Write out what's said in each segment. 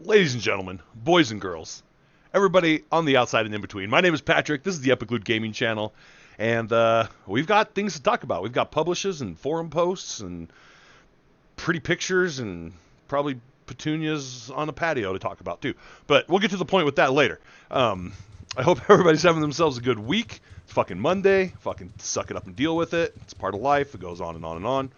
Ladies and gentlemen, boys and girls, everybody on the outside and in between, my name is Patrick. This is the Epic Loot Gaming channel, and we've got things to talk about. We've got publishes and forum posts and pretty pictures and probably petunias on a patio to talk about too. But we'll get to the point with that later. I hope everybody's having themselves a good week. It's fucking Monday. Fucking suck it up and deal with it. It's part of life. It goes on and on and on.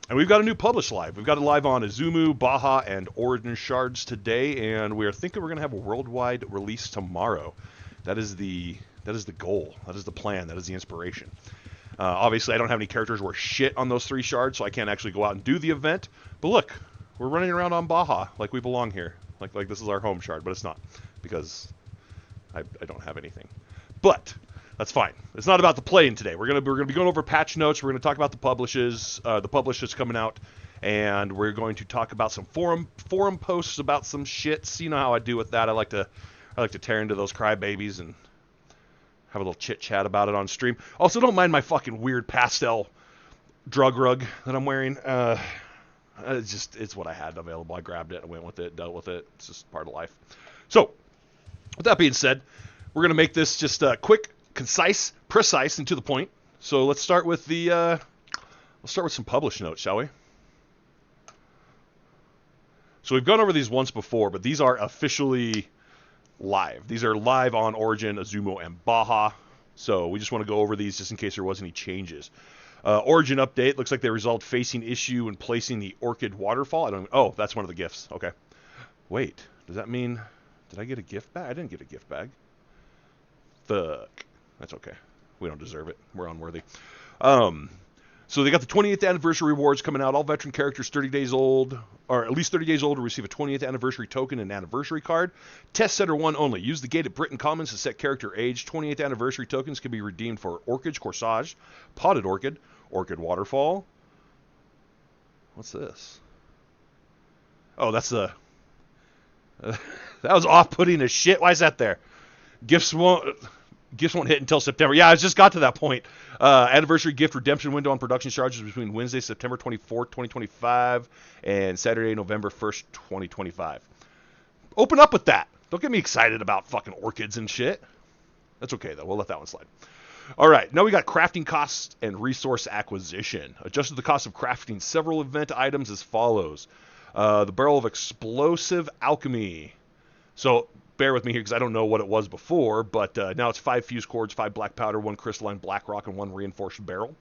And we've got a new publish live. We've got it live on Izumo, Baja, and Origin Shards today, and we are thinking we're going to have a worldwide release tomorrow. That is the goal. That is the plan. That is the inspiration. Obviously, I don't have any characters worth shit on those 3 shards, so I can't actually go out and do the event. But look, we're running around on Baja like we belong here. Like this is our home shard, but it's not, because I don't have anything. But that's fine. It's not about the playing today. We're gonna be going over patch notes. We're gonna talk about the publishes coming out, and we're going to talk about some forum posts about some shits. You know how I do with that. I like to tear into those crybabies and have a little chit chat about it on stream. Also, don't mind my fucking weird pastel drug rug that I'm wearing. It's what I had available. I grabbed it, I went with it, dealt with it. It's just part of life. So, with that being said, we're gonna make this just quick, concise, precise, and to the point. So let's start with some publish notes, shall we? So we've gone over these once before, but these are officially live. These are live on Origin, Izumo, and Baja. So we just want to go over these just in case there was any changes. Origin update, looks like they resolved facing issue in placing the Orchid waterfall. Oh, that's one of the gifts. Okay. Wait, does that mean, did I get a gift bag? I didn't get a gift bag. Fuck. That's okay. We don't deserve it. We're unworthy. So they got the 20th anniversary rewards coming out. All veteran characters 30 days old, or at least 30 days old, will receive a 20th anniversary token and anniversary card. Test Setter 1 only. Use the gate at Britain Commons to set character age. 20th anniversary tokens can be redeemed for Orchid Corsage, Potted Orchid, Orchid Waterfall. What's this? Oh, that's the... that was off-putting as shit. Why is that there? Gifts won't hit until September. Yeah, I just got to that point. Anniversary gift redemption window on production charges between Wednesday, September 24th, 2025, and Saturday, November 1st, 2025. Open up with that. Don't get me excited about fucking orchids and shit. That's okay, though. We'll let that one slide. All right, now we got crafting costs and resource acquisition. Adjusted the cost of crafting several event items as follows. The Barrel of Explosive Alchemy. So bear with me here because I don't know what it was before, but now it's 5 fuse cords, 5 black powder, 1 crystalline black rock, and 1 reinforced barrel.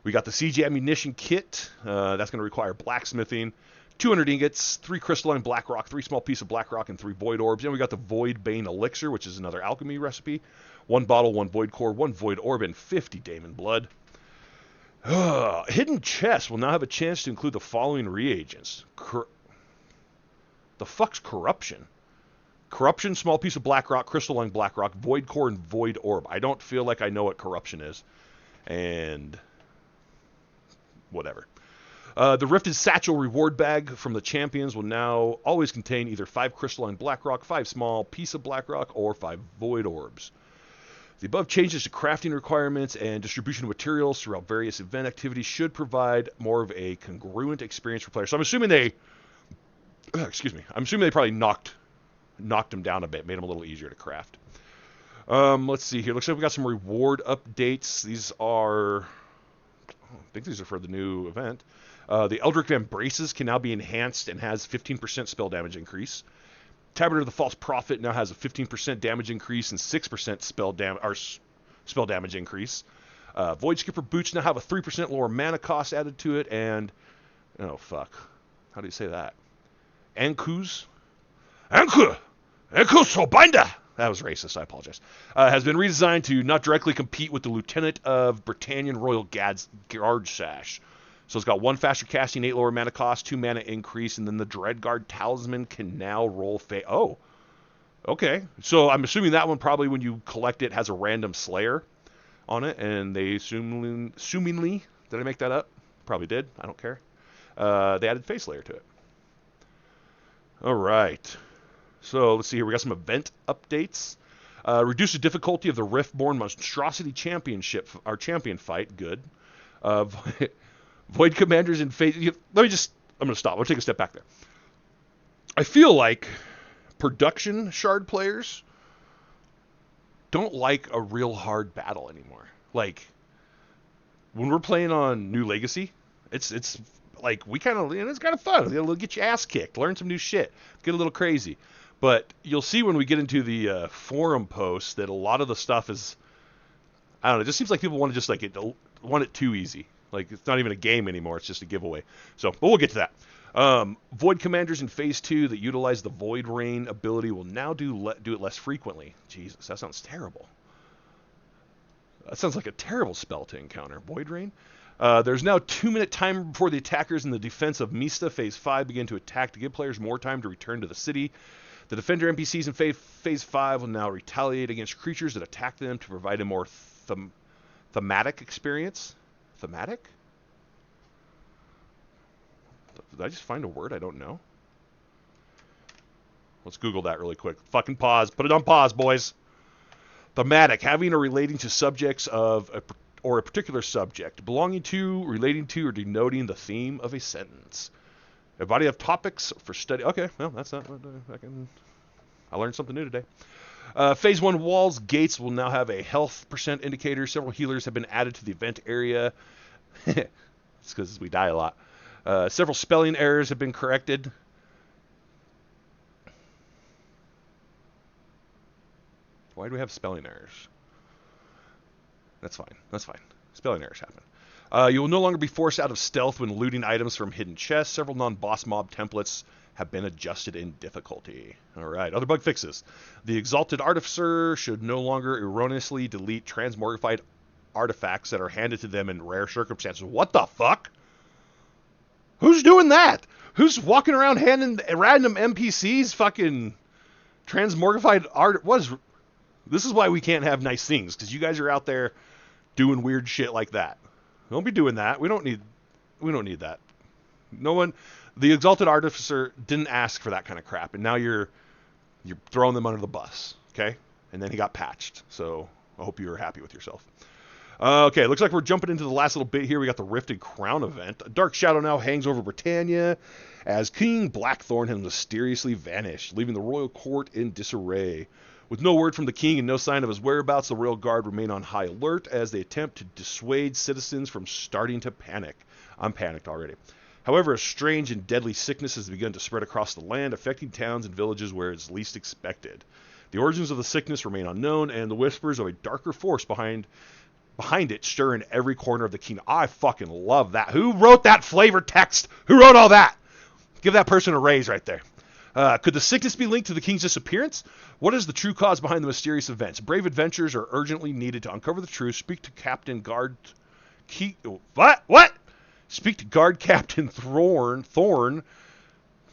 We got the siege ammunition kit. That's going to require blacksmithing. 200 ingots, 3 crystalline black rock, 3 small pieces of black rock, and 3 void orbs. And we got the Void Bane elixir, which is another alchemy recipe. 1 bottle, 1 void core, 1 void orb, and 50 daemon blood. Hidden chest will now have a chance to include the following reagents. The fuck's corruption? Corruption, small piece of black rock, crystalline black rock, void core, and void orb. I don't feel like I know what corruption is. And whatever. The Rifted Satchel reward bag from the champions will now always contain either 5 crystalline black rock, 5 small piece of black rock, or 5 void orbs. The above changes to crafting requirements and distribution of materials throughout various event activities should provide more of a congruent experience for players. So I'm assuming they, I'm assuming they probably knocked them down a bit, made them a little easier to craft. Let's see here. Looks like we got some reward updates. These are, I think these are for the new event. The Eldritch Embraces can now be enhanced and has 15% spell damage increase. Tabernacle of the False Prophet now has a 15% damage increase and 6% spell damage increase. Void Skipper Boots now have a 3% lower mana cost added to it, and oh fuck, how do you say that? Anku Sobinder. That was racist. I apologize. Has been redesigned to not directly compete with the Lieutenant of Britannian Royal Guard Sash. So it's got 1 faster casting, 8 lower mana cost, 2 mana increase, and then the Dreadguard Talisman can now roll Oh, okay. So I'm assuming that one probably when you collect it has a random Slayer on it, and they assumingly, did I make that up? Probably did. I don't care. They added Face Layer to it. All right. So let's see here. We got some event updates. Reduce the difficulty of the Riftborn Monstrosity Championship, our champion fight. Good. Void Commanders in phase. I'm going to stop. We'll take a step back there. I feel like production shard players don't like a real hard battle anymore. Like when we're playing on New Legacy, it's like we kind of, it's kind of fun. It'll get your ass kicked, learn some new shit, get a little crazy. But you'll see when we get into the forum posts that a lot of the stuff is, I don't know, it just seems like people want to just like want it too easy. Like it's not even a game anymore; it's just a giveaway. So, but we'll get to that. Void commanders in Phase 2 that utilize the Void Rain ability will now do it less frequently. Jesus, that sounds terrible. That sounds like a terrible spell to encounter. Void Rain. There's now 2-minute time before the attackers in the defense of Mista Phase 5 begin to attack to give players more time to return to the city. The Defender NPCs in Phase 5 will now retaliate against creatures that attack them to provide a more thematic experience. Thematic? Did I just find a word I don't know? Let's Google that really quick. Fucking pause. Put it on pause, boys. Thematic, having or relating to subjects of or a particular subject, belonging to, relating to, or denoting the theme of a sentence. A body of topics for study. Okay, well, that's not what I learned something new today. Phase 1 walls, gates will now have a health percent indicator. Several healers have been added to the event area. It's because we die a lot. Several spelling errors have been corrected. Why do we have spelling errors? That's fine. That's fine. Spelling errors happen. You will no longer be forced out of stealth when looting items from hidden chests. Several non-boss mob templates have been adjusted in difficulty. All right. Other bug fixes. The Exalted Artificer should no longer erroneously delete transmogrified artifacts that are handed to them in rare circumstances. What the fuck? Who's doing that? Who's walking around handing random NPCs fucking transmogrified art? This is why we can't have nice things, because you guys are out there doing weird shit like that. Don't be doing that. We don't need that. No one. The Exalted Artificer didn't ask for that kind of crap, and now you're throwing them under the bus, okay? And then he got patched, so I hope you're happy with yourself. Okay, looks like we're jumping into the last little bit here. We got the Rifted Crown event. A dark shadow now hangs over Britannia as King Blackthorn has mysteriously vanished, leaving the royal court in disarray. With no word from the king and no sign of his whereabouts, the royal guard remain on high alert as they attempt to dissuade citizens from starting to panic. I'm panicked already. However, a strange and deadly sickness has begun to spread across the land, affecting towns and villages where it's least expected. The origins of the sickness remain unknown, and the whispers of a darker force behind it stir in every corner of the kingdom. I fucking love that. Who wrote that flavor text? Who wrote all that? Give that person a raise right there. Could the sickness be linked to the king's disappearance? What is the true cause behind the mysterious events? Brave adventurers are urgently needed to uncover the truth. Speak to Captain Guard... What? Speak to Guard Captain Thorn.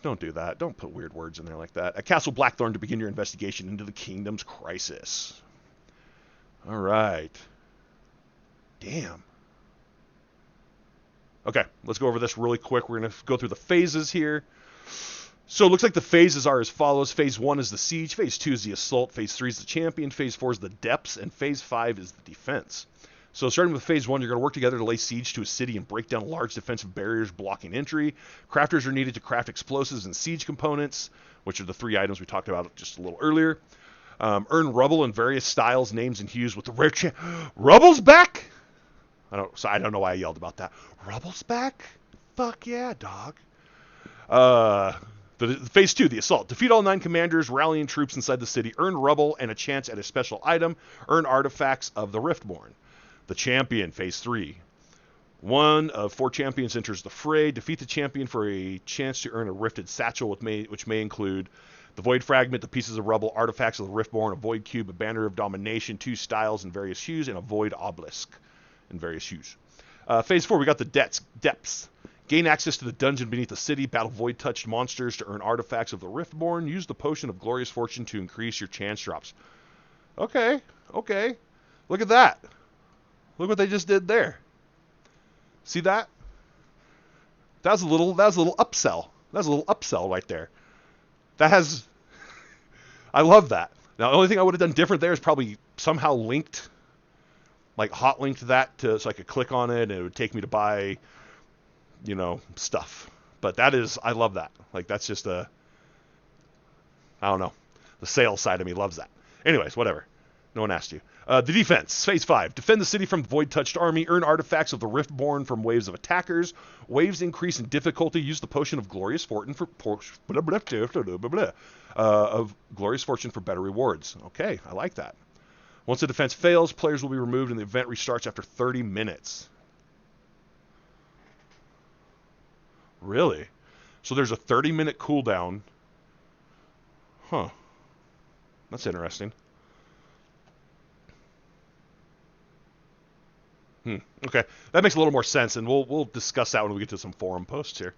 Don't do that. Don't put weird words in there like that. At Castle Blackthorn to begin your investigation into the kingdom's crisis. All right. Damn. Okay, let's go over this really quick. We're going to go through the phases here. So it looks like the phases are as follows. Phase 1 is the siege. Phase 2 is the assault. Phase 3 is the champion. Phase 4 is the depths. And Phase 5 is the defense. So starting with Phase 1, you're going to work together to lay siege to a city and break down large defensive barriers blocking entry. Crafters are needed to craft explosives and siege components, which are the 3 items we talked about just a little earlier. Earn rubble in various styles, names, and hues with the rare chance. Rubble's back? I don't know why I yelled about that. Rubble's back? Fuck yeah, dog. Phase 2, the assault. Defeat all 9 commanders, rallying troops inside the city. Earn rubble and a chance at a special item. Earn artifacts of the Riftborn. The champion, Phase 3. 1 of 4 champions enters the fray. Defeat the champion for a chance to earn a rifted satchel, which may include the Void Fragment, the pieces of rubble, artifacts of the Riftborn, a Void Cube, a Banner of Domination, 2 styles in various hues, and a Void Obelisk in various hues. Phase 4, we got the depths. Gain access to the dungeon beneath the city. Battle void-touched monsters to earn artifacts of the Riftborn. Use the Potion of Glorious Fortune to increase your chance drops. Okay. Look at that. Look what they just did there. See that? That was a little upsell. That was a little upsell right there. That has... I love that. Now, the only thing I would have done different there is probably somehow linked, like hot linked that so I could click on it and it would take me to buy... stuff. But that is, I love that. Like, that's just a I don't know. The sales side of me loves that. Anyways, whatever. No one asked you. The defense, phase 5. Defend the city from void-touched army. Earn artifacts of the Riftborn from waves of attackers. Waves increase in difficulty. Use the potion of glorious fortune for glorious fortune for better rewards. Okay, I like that. Once the defense fails, players will be removed and the event restarts after 30 minutes. Really? So there's a 30-minute cooldown. Huh. That's interesting. Okay, that makes a little more sense, and we'll discuss that when we get to some forum posts here.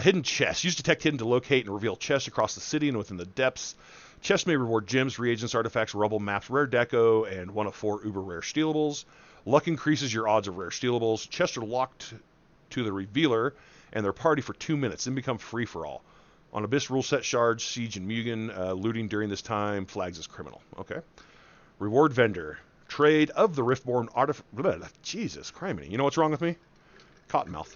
Hidden chests. Use Detect Hidden to locate and reveal chests across the city and within the depths. Chests may reward gems, reagents, artifacts, rubble, maps, rare deco, and 1 of 4 uber rare stealables. Luck increases your odds of rare stealables. Chests are locked to the revealer and their party for 2 minutes, then become free for all. On Abyss rule set shards, Siege, and Mugen, looting during this time flags as criminal. Okay. Reward vendor. Trade of the Riftborn artifact. Jesus, criminy. You know what's wrong with me? Cottonmouth.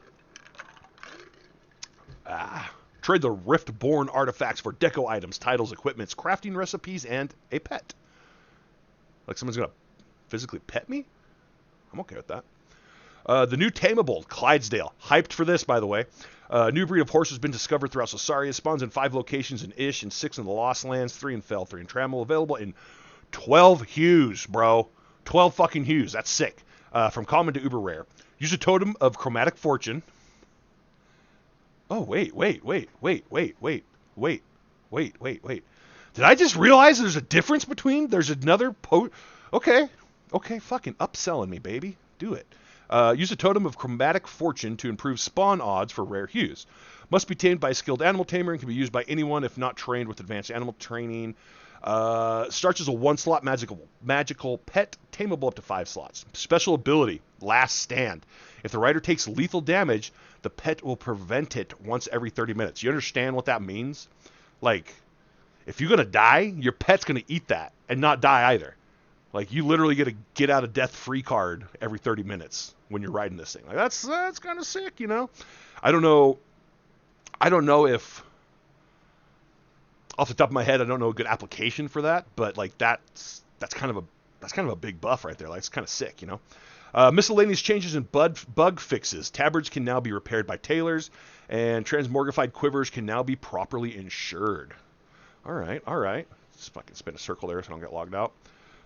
Trade the Riftborn artifacts for deco items, titles, equipments, crafting recipes, and a pet. Like someone's going to physically pet me? I'm okay with that. The new tameable, Clydesdale. Hyped for this, by the way. A new breed of horse has been discovered throughout Sosaria. Spawns in 5 locations in Ish and 6 in the Lost Lands, 3 in Fel, 3 in Trammel. Available in 12 hues, bro. 12 fucking hues. That's sick. From common to uber rare. Use a totem of chromatic fortune. Oh, wait. Did I just realize there's a difference between? There's another Okay, fucking upselling me, baby. Do it. Use a totem of chromatic fortune to improve spawn odds for rare hues. Must be tamed by a skilled animal tamer and can be used by anyone if not trained with advanced animal training. Starts as a 1-slot magical pet, tameable up to 5 slots. Special ability, Last Stand. If the rider takes lethal damage, the pet will prevent it once every 30 minutes. You understand what that means? Like, if you're going to die, your pet's going to eat that and not die either. Like, you literally get a get out of death free card every 30 minutes when you're riding this thing. Like, that's kind of sick, you know? I don't know if off the top of my head, I don't know a good application for that, but like that's kind of a big buff right there. Like, it's kind of sick, you know. Miscellaneous changes and bug fixes. Tabards can now be repaired by tailors, and transmogrified quivers can now be properly insured. All right. Just fucking spin a circle there so I don't get logged out.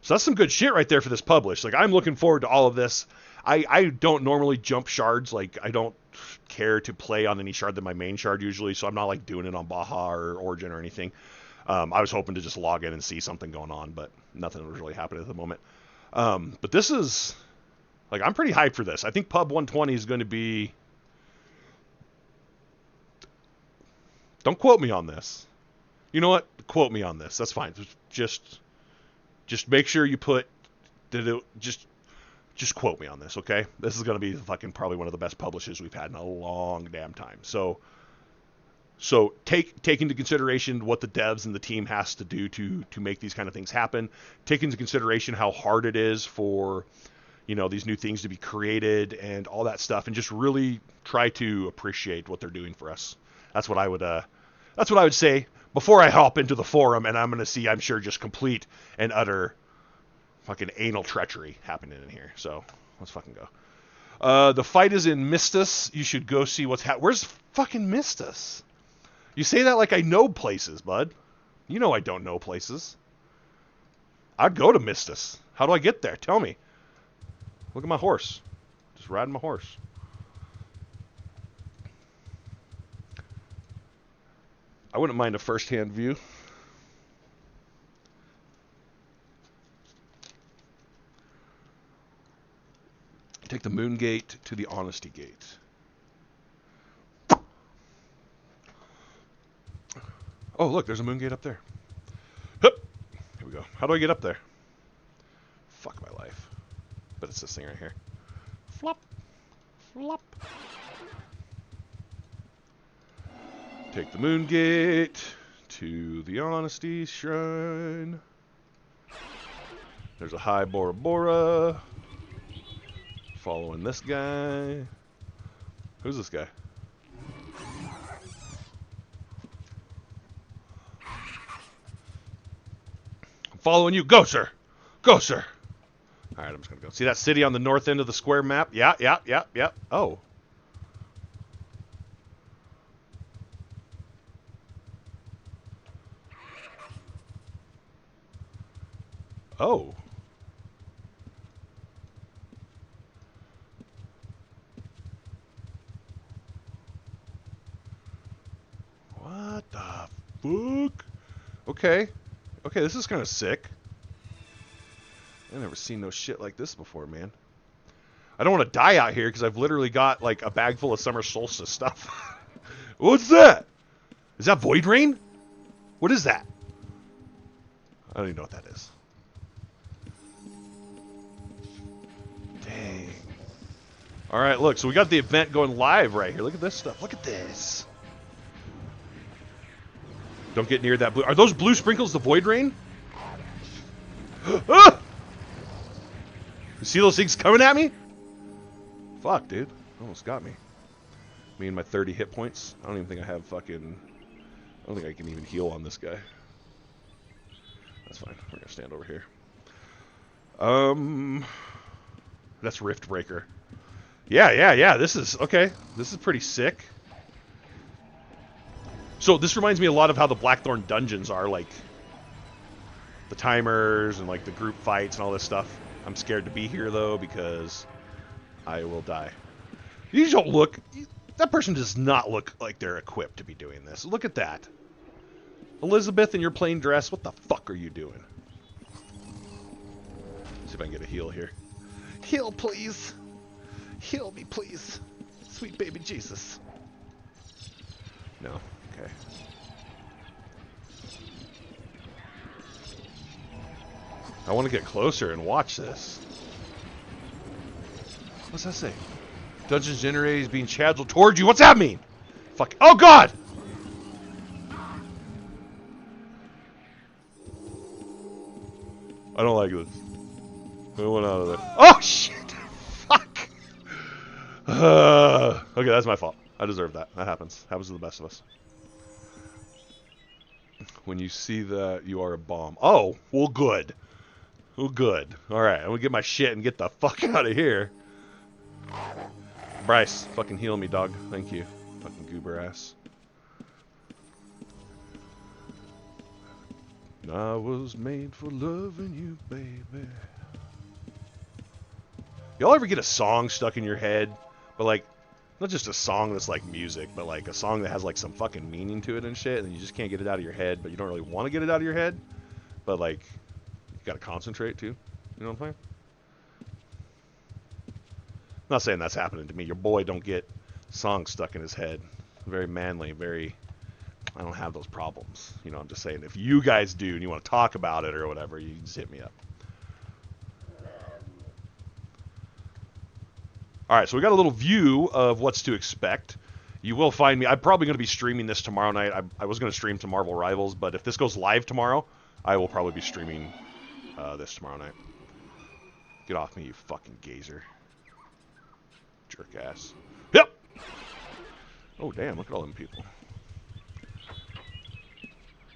So that's some good shit right there for this publish. Like, I'm looking forward to all of this. I don't normally jump shards. Like, I don't care to play on any shard than my main shard usually, so I'm not like doing it on Baja or Origin or anything. I was hoping to just log in and see something going on, but nothing was really happening at the moment. But this is, like, I'm pretty hyped for this. I think Pub 120 is going to be... Don't quote me on this. You know what? Quote me on this. That's fine. Just make sure you put... Just quote me on this, okay? This is going to be fucking probably one of the best publishes we've had in a long damn time. So take into consideration what the devs and the team has to do to make these kind of things happen. Take into consideration how hard it is for, you know, these new things to be created and all that stuff, and just really try to appreciate what they're doing for us. That's what I would say before I hop into the forum, and I'm going to see, I'm sure, just complete and utter fucking anal treachery happening in here. So let's fucking go. The fight is in Mistus. You should go see what's Where's fucking Mistus? You say that like I know places, bud. You know I don't know places. I'd go to Mistus. How do I get there? Tell me. Look at my horse. Just riding my horse. I wouldn't mind a first-hand view. Take the Moon Gate to the Honesty Gate. Oh, look, there's a Moon Gate up there. Hup! Here we go. How do I get up there? Fuck my life. But it's this thing right here. Flop. Flop. Take the Moon Gate to the Honesty Shrine. There's a high Bora Bora. Following this guy. Who's this guy? Following you. Go, sir. Go, sir. All right, I'm just going to go. See that city on the north end of the square map? Yeah. Oh. Oh. What the fuck? Okay. Okay, this is kind of sick. I've never seen no shit like this before, man. I don't want to die out here because I've literally got like a bag full of summer solstice stuff. What's that? Is that void rain? What is that? I don't even know what that is. Dang. All right, look. So we got the event going live right here. Look at this stuff. Look at this. Don't get near that blue. Are those blue sprinkles the void rain? Ah! You see those things coming at me? Fuck, dude. Almost got me. Me and my 30 hit points. I don't even think I have fucking... I don't think I can even heal on this guy. That's fine. We're gonna stand over here. That's Rift Breaker. Yeah. This is... Okay. This is pretty sick. So this reminds me a lot of how the Blackthorn dungeons are, like... the timers and, like, the group fights and all this stuff. I'm scared to be here, though, because I will die. You don't look... That person does not look like they're equipped to be doing this. Look at that. Elizabeth in your plain dress, what the fuck are you doing? Let's see if I can get a heal here. Heal, please. Heal me, please. Sweet baby Jesus. No. Okay. I want to get closer and watch this. What's that say? Dungeons generated is being channeled towards you. What's that mean? Fuck. Oh, God! I don't like this. I went out of there. Oh, shit! Fuck! Okay, that's my fault. I deserve that. That happens. Happens to the best of us. When you see that, you are a bomb. Oh, well, good. Well, good. Alright, I'm gonna get my shit and get the fuck out of here. Bryce, fucking heal me, dog. Thank you. Fucking goober ass. I was made for loving you, baby. Y'all ever get a song stuck in your head? But, like, not just a song that's like music, but, like, a song that has, like, some fucking meaning to it and shit, and you just can't get it out of your head, but you don't really want to get it out of your head? But, like, you gotta concentrate, too. You know what I'm saying? I'm not saying that's happening to me. Your boy don't get songs stuck in his head. Very manly, very... I don't have those problems. You know, I'm just saying, if you guys do and you want to talk about it or whatever, you just hit me up. Alright, so we got a little view of what's to expect. You will find me... I'm probably going to be streaming this tomorrow night. I was going to stream to Marvel Rivals, but if this goes live tomorrow, I will probably be streaming this tomorrow night. Get off me, you fucking gazer. Jerk ass. Yep! Oh, damn, look at all them people.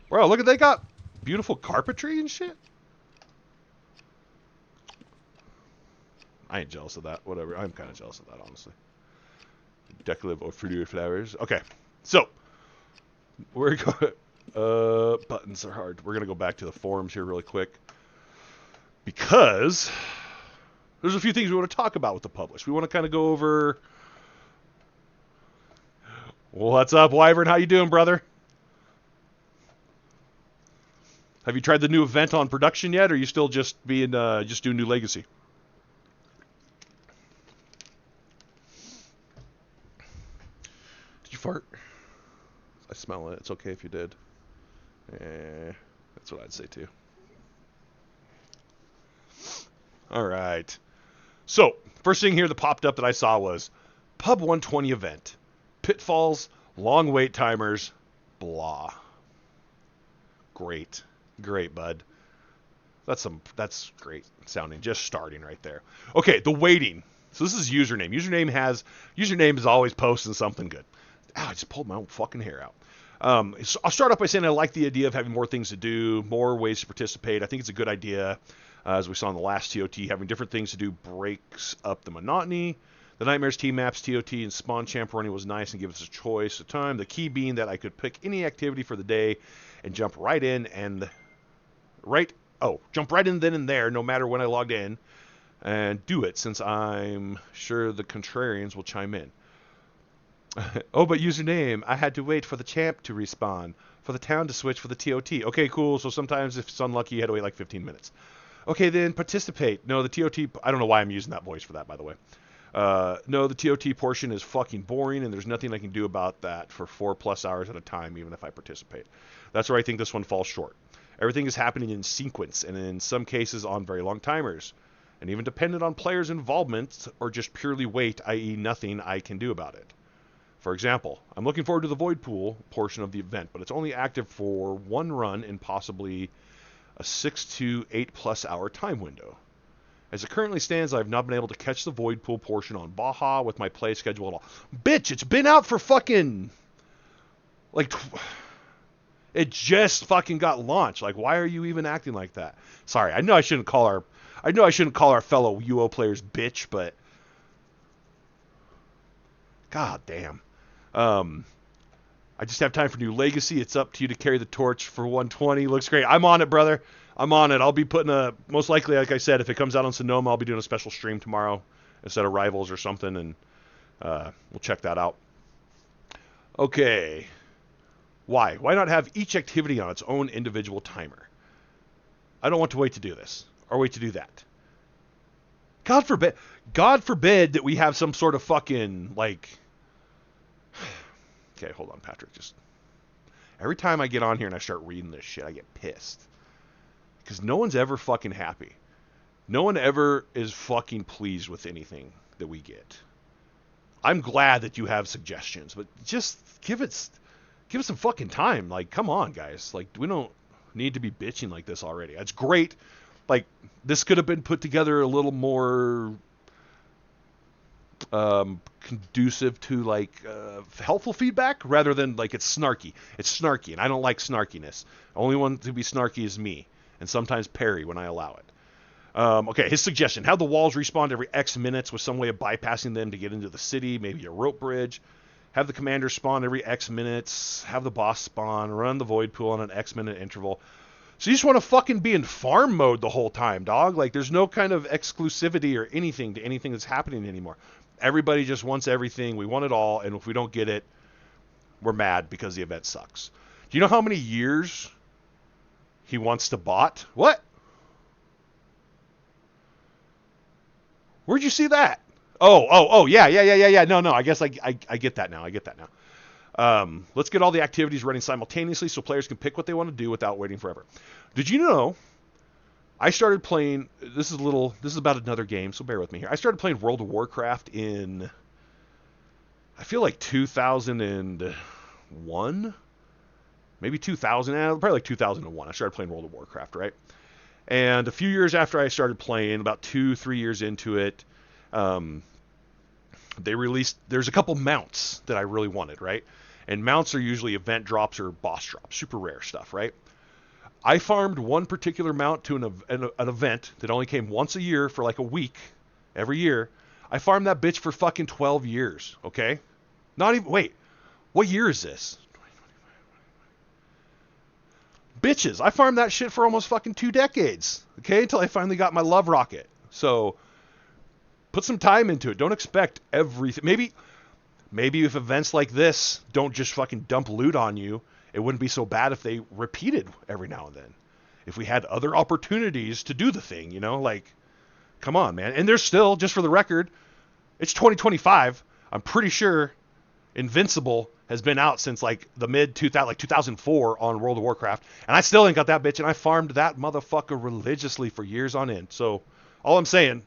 Bro, look at, they got beautiful carpentry and shit. I ain't jealous of that. Whatever. I'm kind of jealous of that, honestly. Decorative or fruity flowers. Okay. So, we're going... buttons are hard. We're going to go back to the forums here really quick. Because there's a few things we want to talk about with the publish. We want to kind of go over... What's up, Wyvern? How you doing, brother? Have you tried the new event on production yet, or are you still just being just doing New Legacy? Did you fart? I smell it. It's okay if you did. That's what I'd say too. All right. So, first thing here that popped up that I saw was Pub 120 event. Pitfalls, long wait timers, blah. Great. Great, bud. That's great sounding. Just starting right there. Okay, the waiting. So this is username. Username is always posting something good. Ow, I just pulled my own fucking hair out. So I'll start off by saying I like the idea of having more things to do, more ways to participate. I think it's a good idea. As we saw in the last TOT, having different things to do breaks up the monotony. The Nightmares team maps, TOT, and Spawn Champ running was nice and gave us a choice of time. The key being that I could pick any activity for the day and jump right in then and there, no matter when I logged in, and do it, since I'm sure the contrarians will chime in. Oh, but username, I had to wait for the champ to respawn, for the town to switch for the TOT. Okay, cool. So sometimes if it's unlucky, you had to wait like 15 minutes. Okay, then participate. No, the TOT, I don't know why I'm using that voice for that, by the way. No, the TOT portion is fucking boring, and there's nothing I can do about that for 4+ hours at a time, even if I participate. That's where I think this one falls short. Everything is happening in sequence, and in some cases on very long timers, and even dependent on players' involvement or just purely wait, i.e. nothing I can do about it. For example, I'm looking forward to the Void Pool portion of the event, but it's only active for one run in possibly a 6 to 8+ hour time window. As it currently stands, I've not been able to catch the Void Pool portion on Baja with my play schedule at all. Bitch, it's been out for fucking... it just fucking got launched. Like, why are you even acting like that? Sorry, I know I shouldn't call our fellow UO players bitch, but... God damn. I just have time for new Legacy. It's up to you to carry the torch for 120. Looks great. I'm on it, brother. I'm on it. I'll be putting most likely, like I said, if it comes out on Sonoma, I'll be doing a special stream tomorrow instead of Rivals or something, and we'll check that out. Okay. Why? Why not have each activity on its own individual timer? I don't want to wait to do this or wait to do that. God forbid that we have some sort of fucking, like... Okay, hold on, Patrick. Just every time I get on here and I start reading this shit, I get pissed. Because no one's ever fucking happy. No one ever is fucking pleased with anything that we get. I'm glad that you have suggestions, but just give us some fucking time. Like, come on, guys. Like, we don't need to be bitching like this already. It's great. Like, this could have been put together a little more conducive to, like, helpful feedback rather than, like, it's snarky. It's snarky, and I don't like snarkiness. The only one to be snarky is me, and sometimes Perry when I allow it. Okay, his suggestion: have the walls respawn every X minutes with some way of bypassing them to get into the city, maybe a rope bridge. Have the commander spawn every X minutes. Have the boss spawn. Run the void pool on an X minute interval. So you just want to fucking be in farm mode the whole time, dog. Like, there's no kind of exclusivity or anything to anything that's happening anymore. Everybody just wants everything. We want it all, and if we don't get it, we're mad because the event sucks. Do you know how many years he wants to bot? What? Where'd you see that? Oh, yeah. No, I guess I get that now. Let's get all the activities running simultaneously so players can pick what they want to do without waiting forever. Did you know I started playing, this is about another game, so bear with me here. I started playing World of Warcraft in, I feel like 2001? Maybe 2000, probably like 2001. I started playing World of Warcraft, right? And a few years after I started playing, about 2-3 years into it, they released, there's a couple mounts that I really wanted, right? And mounts are usually event drops or boss drops, super rare stuff, right? I farmed one particular mount to an event that only came once a year for like a week every year. I farmed that bitch for fucking 12 years, okay? Not even, wait, what year is this? Bitches, I farmed that shit for almost fucking 2 decades, okay? Until I finally got my love rocket. So, put some time into it. Don't expect everything. Maybe if events like this don't just fucking dump loot on you, it wouldn't be so bad if they repeated every now and then. If we had other opportunities to do the thing, you know? Like, come on, man. And there's still, just for the record, it's 2025. I'm pretty sure Invincible has been out since like the mid-2000, like 2004 on World of Warcraft. And I still ain't got that bitch, and I farmed that motherfucker religiously for years on end. So, all I'm saying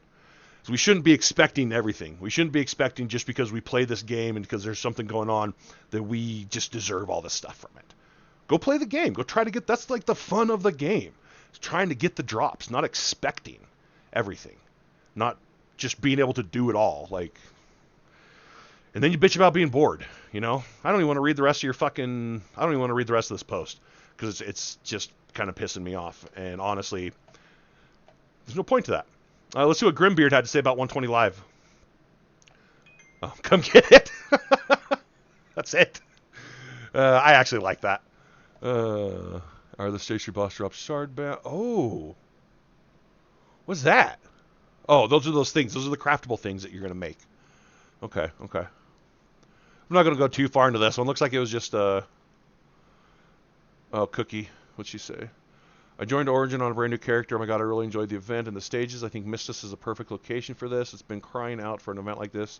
is we shouldn't be expecting everything. We shouldn't be expecting just because we play this game and because there's something going on that we just deserve all this stuff from it. Go play the game. Go try to get, that's like the fun of the game. It's trying to get the drops, not expecting everything. Not just being able to do it all. Like, And then you bitch about being bored, you know? I don't even want to read the rest of your fucking... I don't even want to read the rest of this post. Because it's just kind of pissing me off. And honestly, there's no point to that. Let's see what Grimbeard had to say about 120 Live. Oh, come get it. That's it. I actually like that. Are the Stationary Boss drops shard bound? Oh. What's that? Oh, those are those things. Those are the craftable things that you're going to make. Okay, okay. I'm not going to go too far into this one. Looks like it was just a... Oh, Cookie. What'd she say? I joined Origin on a brand new character. Oh my god, I really enjoyed the event and the stages. I think Mistis is a perfect location for this. It's been crying out for an event like this.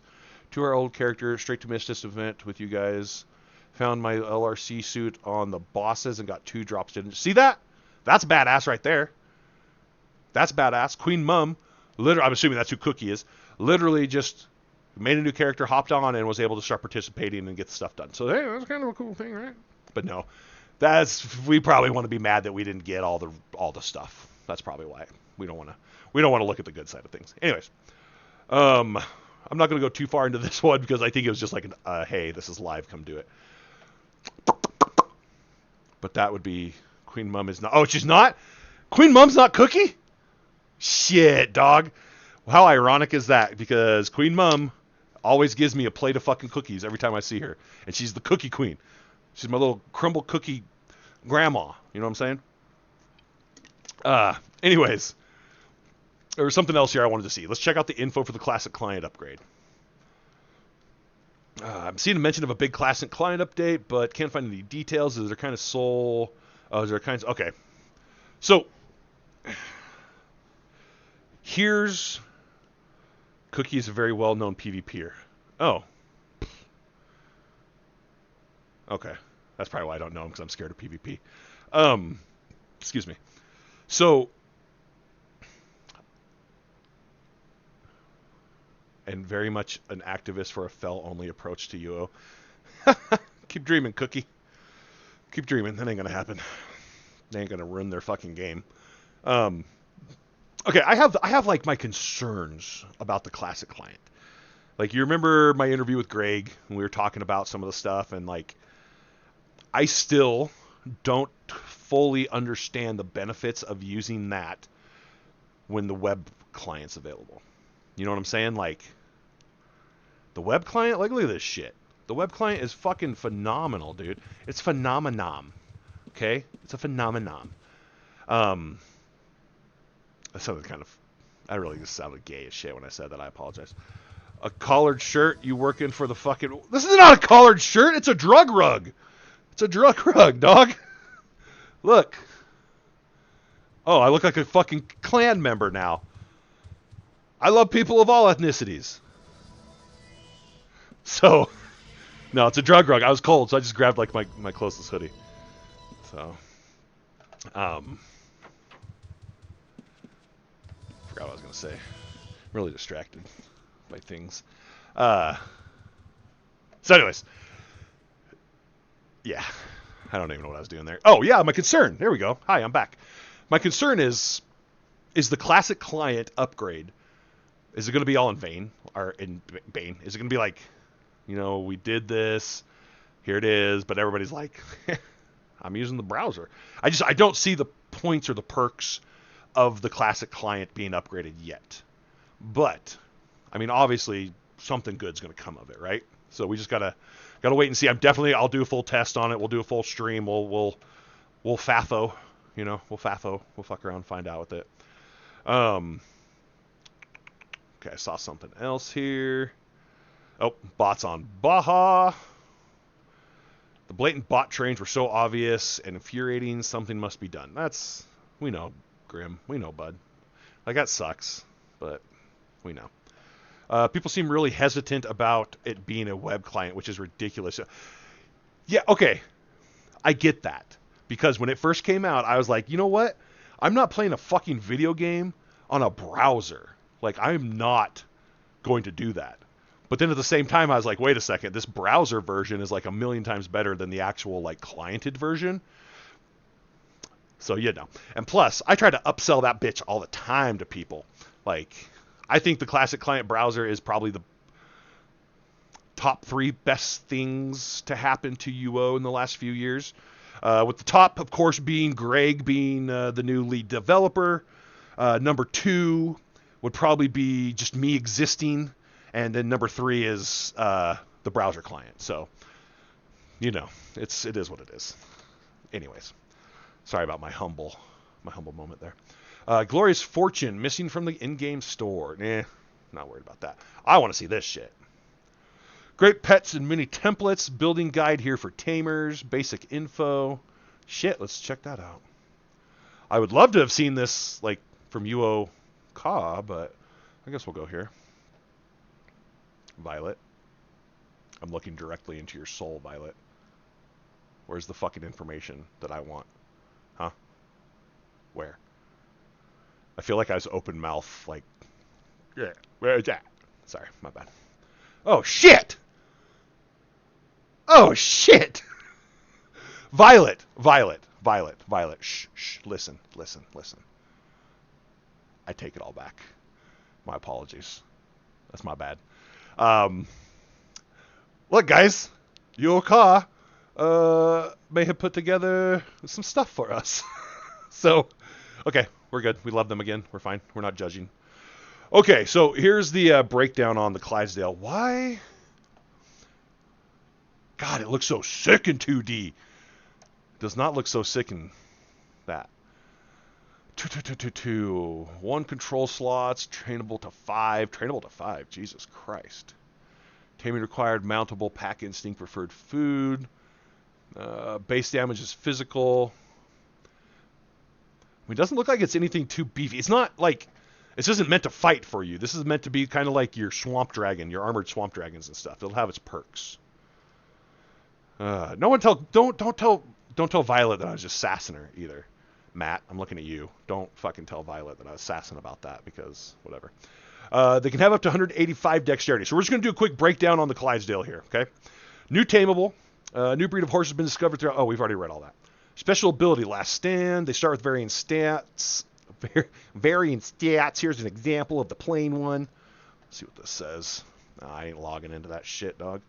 2-hour old character, straight to Mistis event with you guys. Found my LRC suit on the bosses and got 2 drops. Didn't see that? That's badass right there. That's badass. Queen Mum, literally, I'm assuming that's who Cookie is, literally just made a new character, hopped on, and was able to start participating and get the stuff done. So, hey, that's kind of a cool thing, right? But no. We probably want to be mad that we didn't get all the stuff. That's probably why we don't want to look at the good side of things. Anyways, I'm not going to go too far into this one because I think it was just like hey, this is live, come do it. But that would be Queen Mum is not. Oh, she's not? Queen Mum's not Cookie? Shit, dog. How ironic is that? Because Queen Mum always gives me a plate of fucking cookies every time I see her, and she's the cookie queen. She's my little crumble cookie grandma. You know what I'm saying? Anyways, there was something else here I wanted to see. Let's check out the info for the Classic Client upgrade. I'm seeing a mention of a big Classic Client update, but can't find any details. Is there kind of soul? Is there kind of... Okay. So, here's... Cookie is a very well-known PvPer. Oh. Okay. That's probably why I don't know him, because I'm scared of PvP. Excuse me. So, and very much an activist for a fell-only approach to UO. Keep dreaming, Cookie. Keep dreaming. That ain't gonna happen. They ain't gonna ruin their fucking game. Okay, I have like my concerns about the Classic Client. Like, you remember my interview with Greg, and we were talking about some of the stuff, and like, I still don't fully understand the benefits of using that when the web client's available. You know what I'm saying? Like, the web client, like, look at this shit. The web client is fucking phenomenal, dude. It's phenomenon. Okay? It's a phenomenon. That sounded kind of... I really just sounded gay as shit when I said that. I apologize. A collared shirt? You working for the fucking... This is not a collared shirt! It's a drug rug! It's a drug rug, dog! Look. Oh, I look like a fucking clan member now. I love people of all ethnicities. So... No, it's a drug rug. I was cold, so I just grabbed, like, my closest hoodie. So... Forgot what I was going to say. I'm really distracted by things. So anyways. Yeah. I don't even know what I was doing there. Oh, yeah, my concern. There we go. Hi, I'm back. My concern is the Classic Client upgrade, is it going to be all in vain? Or in vain? Is it going to be like, you know, we did this, here it is, but everybody's like, I'm using the browser. I don't see the points or the perks of the Classic Client being upgraded yet. But, I mean, obviously, something good's going to come of it, right? So we just gotta wait and see. I'll do a full test on it. We'll do a full stream. We'll FAFO, you know, we'll fuck around and find out with it. Okay, I saw something else here. Oh, bots on Baja. The blatant bot trains were so obvious and infuriating. Something must be done. We know, Grim. We know, bud. Like, that sucks, but we know. People seem really hesitant about it being a web client, which is ridiculous. Yeah, okay. I get that. Because when it first came out, I was like, you know what? I'm not playing a fucking video game on a browser. Like, I'm not going to do that. But then at the same time, I was like, wait a second. This browser version is like 1,000,000 times better than the actual, like, cliented version. So, you know. And plus, I try to upsell that bitch all the time to people. Like... I think the Classic Client browser is probably the top 3 best things to happen to UO in the last few years. With the top, of course, being Greg being the new lead developer. Number 2 would probably be just me existing. And then number 3 is the browser client. So, you know, it is what it is. Anyways, sorry about my humble moment there. Glorious Fortune, missing from the in-game store. Not worried about that. I want to see this shit. Great pets and mini templates. Building guide here for tamers. Basic info. Shit, let's check that out. I would love to have seen this, like, from UO Ka, but I guess we'll go here. Violet. I'm looking directly into your soul, Violet. Where's the fucking information that I want? Huh? Where? I feel like I was open mouth, like, yeah, where's that? Sorry, my bad. Oh, shit! Oh, shit! Violet. Shh, listen. I take it all back. My apologies. That's my bad. Look, guys, Yoka may have put together some stuff for us. So, okay, we're good. We love them again. We're fine. We're not judging. Okay, so here's the breakdown on the Clydesdale. Why? God, it looks so sick in 2D. It does not look so sick in that. 1 control slots, trainable to 5. Trainable to 5, Jesus Christ. Taming required, mountable, pack instinct, preferred food. Base damage is physical. I mean, it doesn't look like it's anything too beefy. It's not like, this isn't meant to fight for you. This is meant to be kind of like your swamp dragon, your armored swamp dragons and stuff. It'll have its perks. Don't tell Violet that I was just sassing her either. Matt, I'm looking at you. Don't fucking tell Violet that I was sassing about that, because whatever. They can have up to 185 dexterity. So we're just going to do a quick breakdown on the Clydesdale here, okay? New tameable. New breed of horse has been discovered throughout... Oh, we've already read all that. Special ability, Last Stand. They start with varying stats. Varying stats. Here's an example of the plain one. Let's see what this says. I ain't logging into that shit, dog.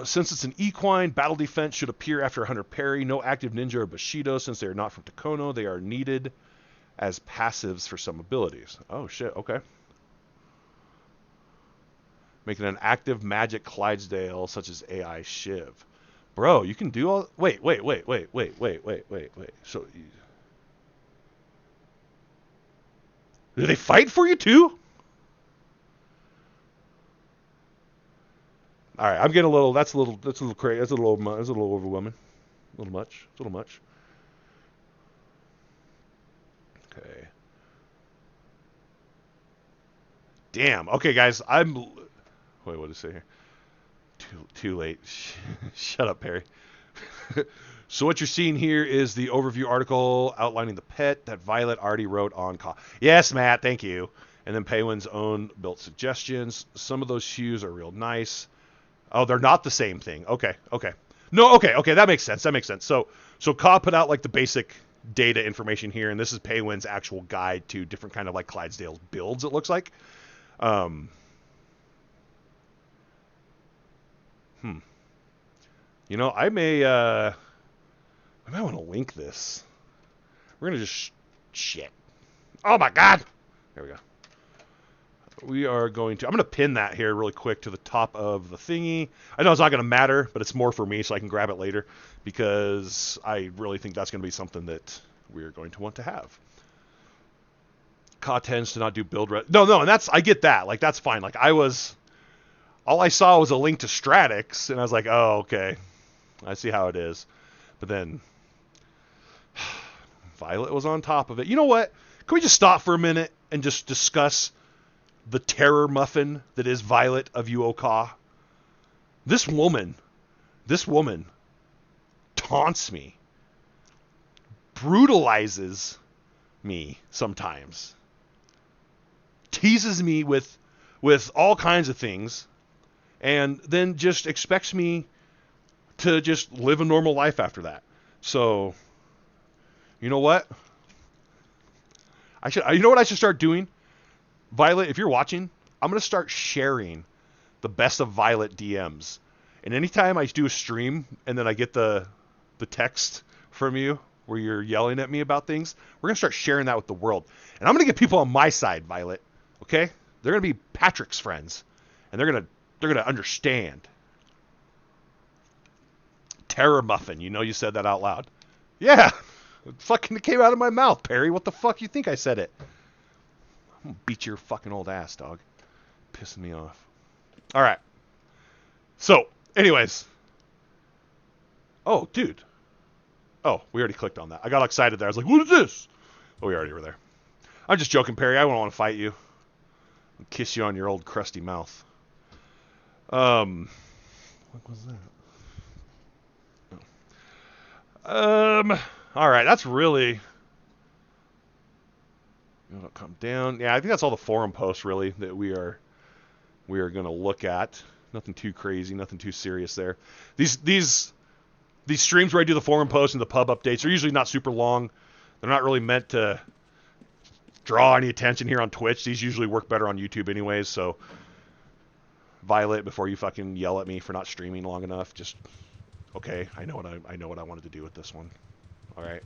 Since it's an equine, battle defense should appear after 100 parry. No active ninja or bushido. Since they are not from Takono, they are needed as passives for some abilities. Oh, shit. Okay. Making an active magic Clydesdale, such as AI Shiv. Bro, you can do all... Wait. So... Do they fight for you, too? All right, I'm getting a little... That's a little crazy. That's a little overwhelming. A little much. It's a little much. Okay. Damn. Okay, guys. Wait, what did it say here? Too late. Shut up, Perry. So what you're seeing here is the overview article outlining the pet that Violet already wrote on call. Yes, Matt. Thank you. And then Paywin's own built suggestions. Some of those hues are real nice. Oh, they're not the same thing. Okay. No, okay. That makes sense. So Ka put out like the basic data information here, and this is Paywin's actual guide to different kind of like Clydesdale builds, it looks like. You know, I might want to link this. We're going to just... Shit. Oh, my God. There we go. We are going to... I'm going to pin that here really quick to the top of the thingy. I know it's not going to matter, but it's more for me so I can grab it later, because I really think that's going to be something that we're going to want to have. Ka tends to not do build... No, and that's... I get that. Like, that's fine. Like, all I saw was a link to Stratix, and I was like, oh, okay. I see how it is. But then Violet was on top of it. You know what? Can we just stop for a minute and just discuss the terror muffin that is Violet of Uoka? This woman taunts me, brutalizes me sometimes, teases me with all kinds of things, and then just expects me to just live a normal life after that. So, you know what? You know what I should start doing? Violet, if you're watching, I'm going to start sharing the best of Violet DMs. And anytime I do a stream and then I get the text from you where you're yelling at me about things, we're going to start sharing that with the world. And I'm going to get people on my side, Violet. Okay? They're going to be Patrick's friends. And they're going to understand. Terror Muffin. You know you said that out loud. Yeah. It fucking came out of my mouth, Perry. What the fuck you think I said it? I'm going to beat your fucking old ass, dog. Pissing me off. All right. So, anyways. Oh, dude. Oh, we already clicked on that. I got excited there. I was like, what is this? Oh, we already were there. I'm just joking, Perry. I don't want to fight you. I'll kiss you on your old crusty mouth. What was that? All right. That's really... Come down. Yeah, I think that's all the forum posts, really, that we are going to look at. Nothing too crazy. Nothing too serious there. These streams where I do the forum posts and the pub updates are usually not super long. They're not really meant to draw any attention here on Twitch. These usually work better on YouTube anyways, so Violet, before you fucking yell at me for not streaming long enough, just okay, I know what I wanted to do with this one. All right?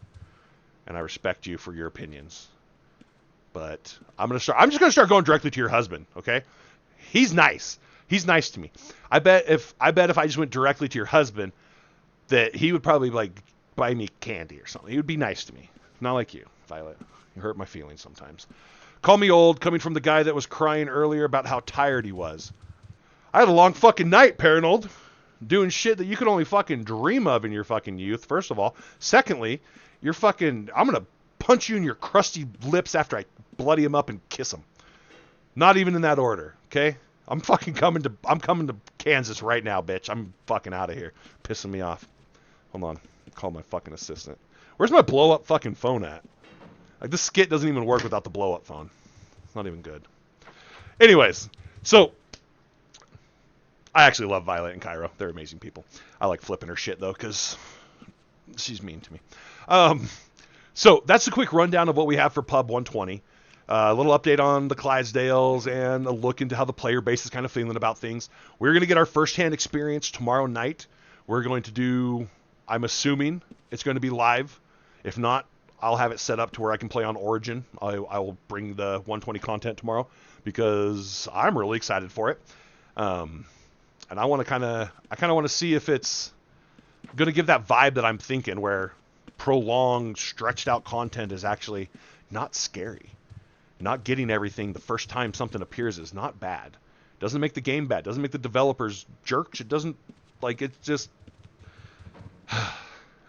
And I respect you for your opinions. But I'm just going to start going directly to your husband, okay? He's nice. He's nice to me. I bet if I just went directly to your husband, that he would probably like buy me candy or something. He would be nice to me. Not like you, Violet. You hurt my feelings sometimes. Call me old, coming from the guy that was crying earlier about how tired he was. I had a long fucking night, Paranold. Doing shit that you could only fucking dream of in your fucking youth, first of all. Secondly, you're fucking... I'm going to punch you in your crusty lips after I bloody him up and kiss him. Not even in that order, okay? I'm coming to Kansas right now, bitch. I'm fucking out of here. Pissing me off. Hold on. Call my fucking assistant. Where's my blow-up fucking phone at? Like, this skit doesn't even work without the blow-up phone. It's not even good. Anyways, so... I actually love Violet and Cairo. They're amazing people. I like flipping her shit, though, because she's mean to me. So that's a quick rundown of what we have for Pub 120. A little update on the Clydesdales and a look into how the player base is kind of feeling about things. We're going to get our first-hand experience tomorrow night. We're going to do, I'm assuming, it's going to be live. If not, I'll have it set up to where I can play on Origin. I will bring the 120 content tomorrow because I'm really excited for it. And I kind of want to see if it's going to give that vibe that I'm thinking, where prolonged, stretched out content is actually not scary. Not getting everything the first time something appears is not bad. Doesn't make the game bad. Doesn't make the developers jerks. It doesn't, like, it's just...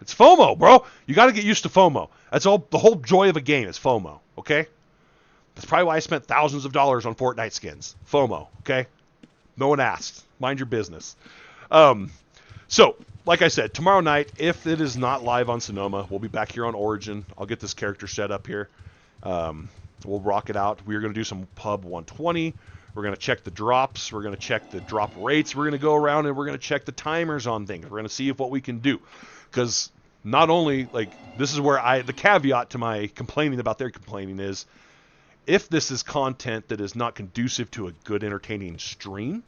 It's FOMO, bro. You got to get used to FOMO. That's all. The whole joy of a game is FOMO, okay? That's probably why I spent thousands of dollars on Fortnite skins. FOMO, okay? No one asked. Mind your business. So, like I said, tomorrow night, if it is not live on Sonoma, we'll be back here on Origin. I'll get this character set up here. We'll rock it out. We're going to do some Pub 120. We're going to check the drops. We're going to check the drop rates. We're going to go around and we're going to check the timers on things. We're going to see what we can do. Because not only, like, this is where the caveat to my complaining about their complaining is, if this is content that is not conducive to a good, entertaining stream,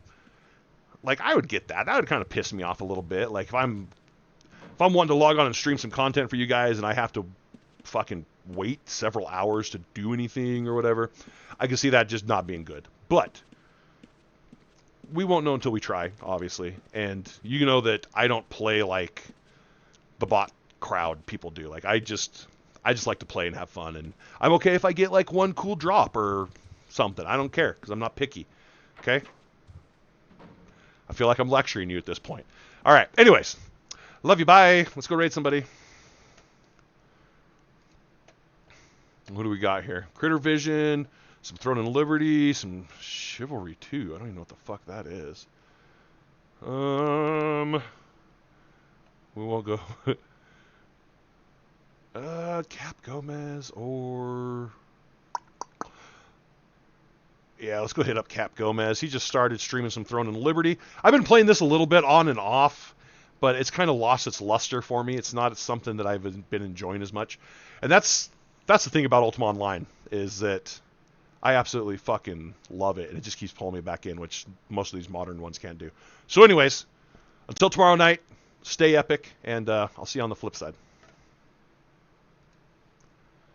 like, I would get that. That would kind of piss me off a little bit. Like, if I'm wanting to log on and stream some content for you guys and I have to fucking wait several hours to do anything or whatever, I can see that just not being good. But we won't know until we try, obviously. And you know that I don't play like the bot crowd people do. Like, I just like to play and have fun, and I'm okay if I get like one cool drop or something. I don't care because I'm not picky. Okay? I feel like I'm lecturing you at this point. All right. Anyways, love you. Bye. Let's go raid somebody. What do we got here? Critter Vision, some Throne and Liberty, some Chivalry 2. I don't even know what the fuck that is. We won't go. Cap Gomez or... Yeah, let's go hit up Cap Gomez. He just started streaming some Throne and Liberty. I've been playing this a little bit on and off, but it's kind of lost its luster for me. It's not something that I've been enjoying as much. And that's the thing about Ultima Online, is that I absolutely fucking love it, and it just keeps pulling me back in, which most of these modern ones can't do. So anyways, until tomorrow night, stay epic, and I'll see you on the flip side.